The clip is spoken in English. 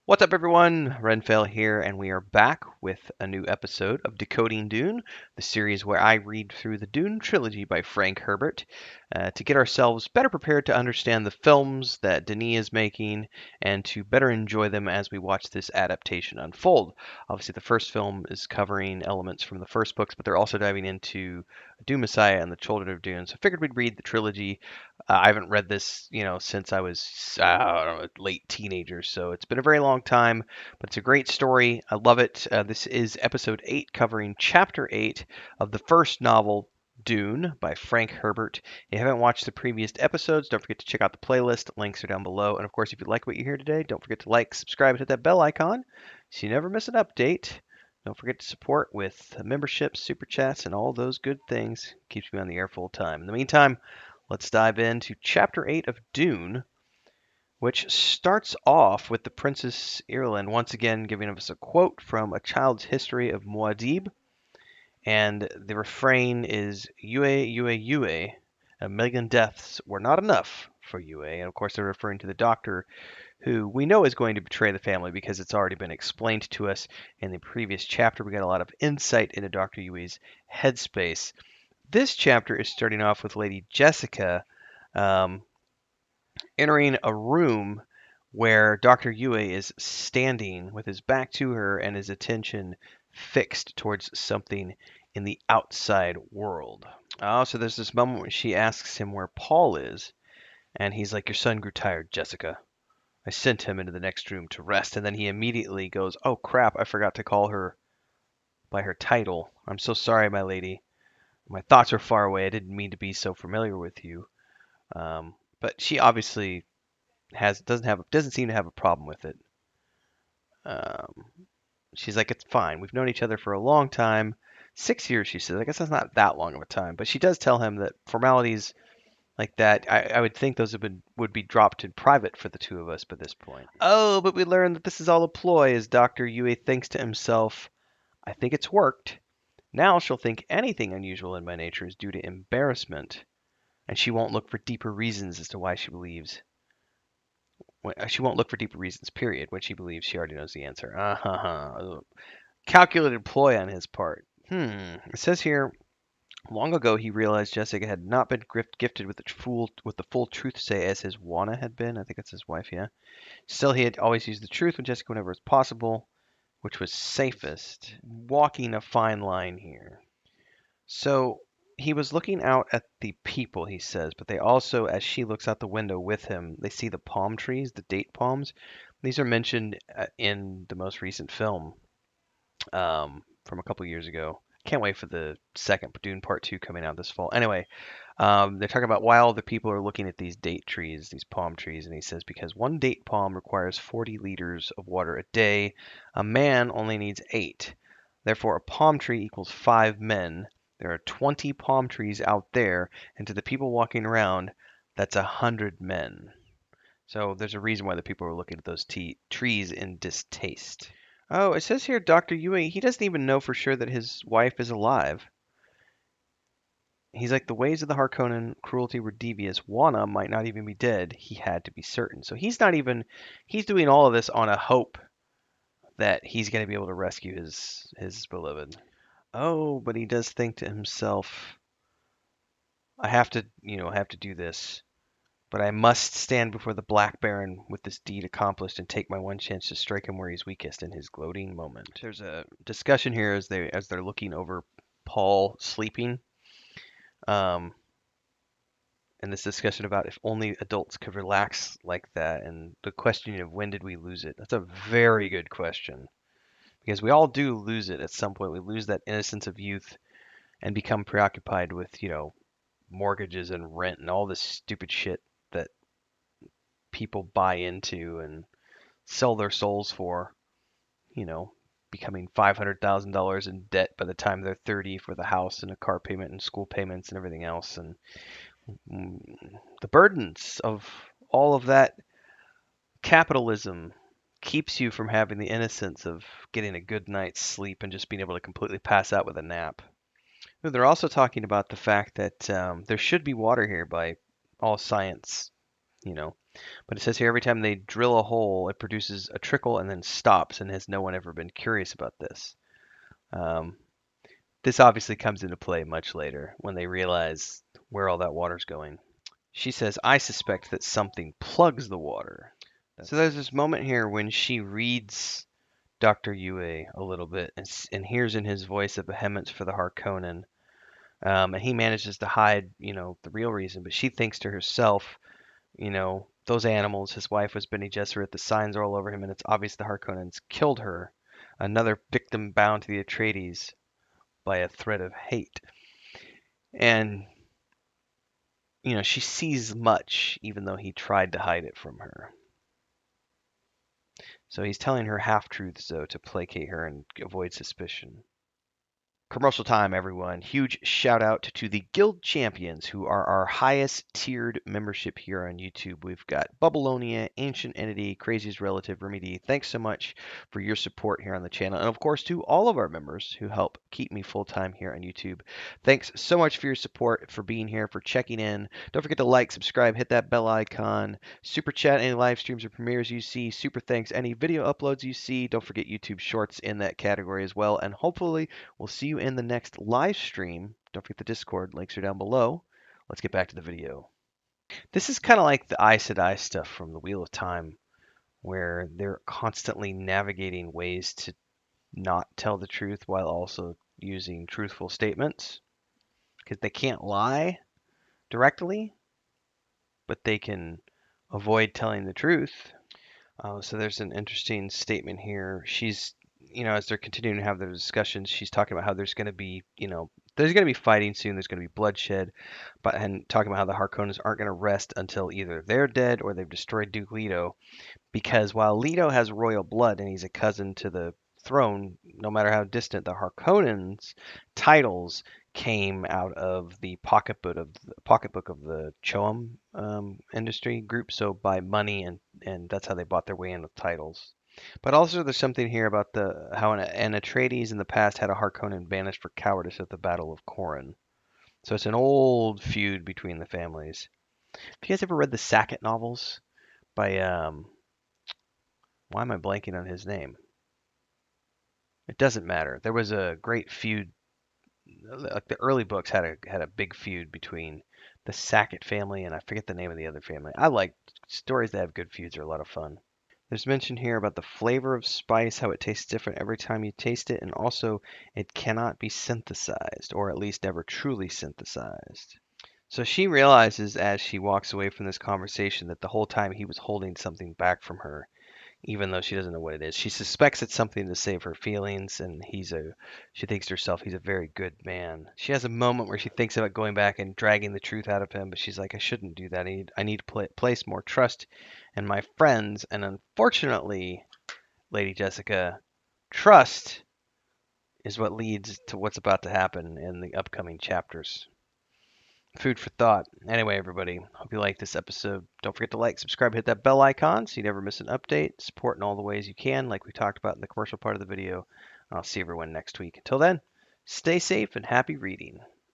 What's up, everyone? Renfell here, and we are back with a new episode of Decoding Dune, the series where I read through the Dune Trilogy by Frank Herbert to get ourselves better prepared to understand the films that Denis is making and to better enjoy them as we watch this adaptation unfold. Obviously, the first film is covering elements from the first books, but they're also diving into Dune Messiah and the Children of Dune, so I figured we'd read the trilogy. I haven't read this, since I was, I don't know, late teenager, so it's been a very long time, but it's a great story. I love it. This is episode 8, covering chapter 8 of the first novel, Dune, by Frank Herbert. If you haven't watched the previous episodes, don't forget to check out the playlist. Links are down below. And of course, if you like what you hear today, don't forget to like, subscribe, and hit that bell icon so you never miss an update. Don't forget to support with memberships, super chats, and all those good things. Keeps me on the air full time. In the meantime, let's dive into Chapter 8 of Dune, which starts off with the Princess Irulan once again giving us a quote from A Child's History of Muad'Dib, and the refrain is Yueh, Yueh, Yueh. A million deaths were not enough for Yueh. And of course, they're referring to the doctor who we know is going to betray the family because it's already been explained to us in the previous chapter. We got a lot of insight into Dr. Yueh's headspace. This chapter is starting off with Lady Jessica um, entering a room where Dr. Yueh is standing with his back to her and his attention fixed towards something in the outside world. Oh, so there's this moment when she asks him where Paul is, and he's like, "Your son grew tired, Jessica. I sent him into the next room to rest." And then he immediately goes, "Oh crap, I forgot to call her by her title. I'm so sorry, my lady. My thoughts are far away. I didn't mean to be so familiar with you." But she obviously doesn't seem to have a problem with it. Um, she's like, "It's fine. We've known each other for a long time, 6 years." She says, "I guess that's not that long of a time." But she does tell him that formalities like that, I would think those would be dropped in private for the two of us by this point. Oh, but we learn that this is all a ploy as Dr. Yueh thinks to himself, "I think it's worked. Now she'll think anything unusual in my nature is due to embarrassment, and she won't look for deeper reasons as to why she believes. She won't look for deeper reasons, period, when she believes she already knows the answer." Calculated ploy on his part. It says here, long ago he realized Jessica had not been gifted with the full truth say as his Wana had been. I think that's his wife, yeah. Still, he had always used the truth with Jessica whenever it was possible, which was safest. Walking a fine line here. So he was looking out at the people, he says, but they also, as she looks out the window with him, they see the palm trees, the date palms. These are mentioned in the most recent film from a couple years ago. Can't wait for the second Dune Part 2 coming out this fall. Anyway, they're talking about why all the people are looking at these date trees, these palm trees, and he says because one date palm requires 40 liters of water a day, a man only needs 8. Therefore, a palm tree equals 5 men. There are 20 palm trees out there, and to the people walking around, that's 100 men. So there's a reason why the people are looking at those trees in distaste. Oh, it says here Dr. Yueh, he doesn't even know for sure that his wife is alive. He's like, the ways of the Harkonnen cruelty were devious. Wana might not even be dead. He had to be certain. So he's doing all of this on a hope that he's going to be able to rescue his beloved. Oh, but he does think to himself, I have to do this. But I must stand before the Black Baron with this deed accomplished and take my one chance to strike him where he's weakest in his gloating moment. There's a discussion here as they're looking over Paul sleeping. Um, and this discussion about if only adults could relax like that, and the question of when did we lose it? That's a very good question because we all do lose it at some point. We lose that innocence of youth and become preoccupied with mortgages and rent and all this stupid shit that people buy into and sell their souls for, you know, becoming $500,000 in debt by the time they're 30 for the house and a car payment and school payments and everything else. And mm, the burdens of all of that capitalism keeps you from having the innocence of getting a good night's sleep and just being able to completely pass out with a nap. They're also talking about the fact that there should be water here by all science, you know. But it says here every time they drill a hole, it produces a trickle and then stops. And has no one ever been curious about this? Um, this obviously comes into play much later when they realize where all that water's going. She says, I suspect that something plugs the water. So there's this moment here when she reads Dr. Yueh a little bit and hears in his voice a vehemence for the Harkonnen. And he manages to hide, the real reason. But she thinks to herself, those animals, his wife was Bene Gesserit, the signs are all over him, and it's obvious the Harkonnens killed her. Another victim bound to the Atreides by a thread of hate. And, she sees much, even though he tried to hide it from her. So he's telling her half-truths, though, to placate her and avoid suspicion. Commercial time, everyone. Huge shout out to the Guild Champions, who are our highest tiered membership here on YouTube. We've got Bubbleonia, Ancient Entity, Crazy's Relative, Remedy. Thanks so much for your support here on the channel. And of course, to all of our members who help keep me full time here on YouTube. Thanks so much for your support, for being here, for checking in. Don't forget to like, subscribe, hit that bell icon, super chat any live streams or premieres you see, super thanks any video uploads you see. Don't forget YouTube Shorts in that category as well. And hopefully, we'll see you in the next live stream. Don't forget the Discord. Links are down below. Let's get back to the video. This is kind of like the Aes Sedai stuff from the Wheel of Time, where they're constantly navigating ways to not tell the truth while also using truthful statements. Because they can't lie directly, but they can avoid telling the truth. So there's an interesting statement here. She's, as they're continuing to have their discussions, she's talking about how there's going to be, there's going to be fighting soon. There's going to be bloodshed, and talking about how the Harkonnens aren't going to rest until either they're dead or they've destroyed Duke Leto. Because while Leto has royal blood and he's a cousin to the throne, no matter how distant, the Harkonnens' titles came out of the pocketbook of the Choam industry group. So by money, and that's how they bought their way in with titles. But also, there's something here about how an Atreides in the past had a Harkonnen banished for cowardice at the Battle of Corran. So it's an old feud between the families. Have you guys ever read the Sackett novels by why am I blanking on his name? It doesn't matter. There was a great feud. Like the early books had a big feud between the Sackett family and I forget the name of the other family. I like stories that have good feuds are a lot of fun. There's mention here about the flavor of spice, how it tastes different every time you taste it, and also it cannot be synthesized, or at least never truly synthesized. So she realizes as she walks away from this conversation that the whole time he was holding something back from her, even though she doesn't know what it is. She suspects it's something to save her feelings, and she thinks to herself, he's a very good man. She has a moment where she thinks about going back and dragging the truth out of him, but she's like, I shouldn't do that. I need to place more trust in my friends, and unfortunately, Lady Jessica, trust is what leads to what's about to happen in the upcoming chapters. Food for thought. Anyway, everybody, hope you like this episode. Don't forget to like, subscribe, hit that bell icon so you never miss an update. Support in all the ways you can, like we talked about in the commercial part of the video. I'll see everyone next week. Until then, stay safe and happy reading.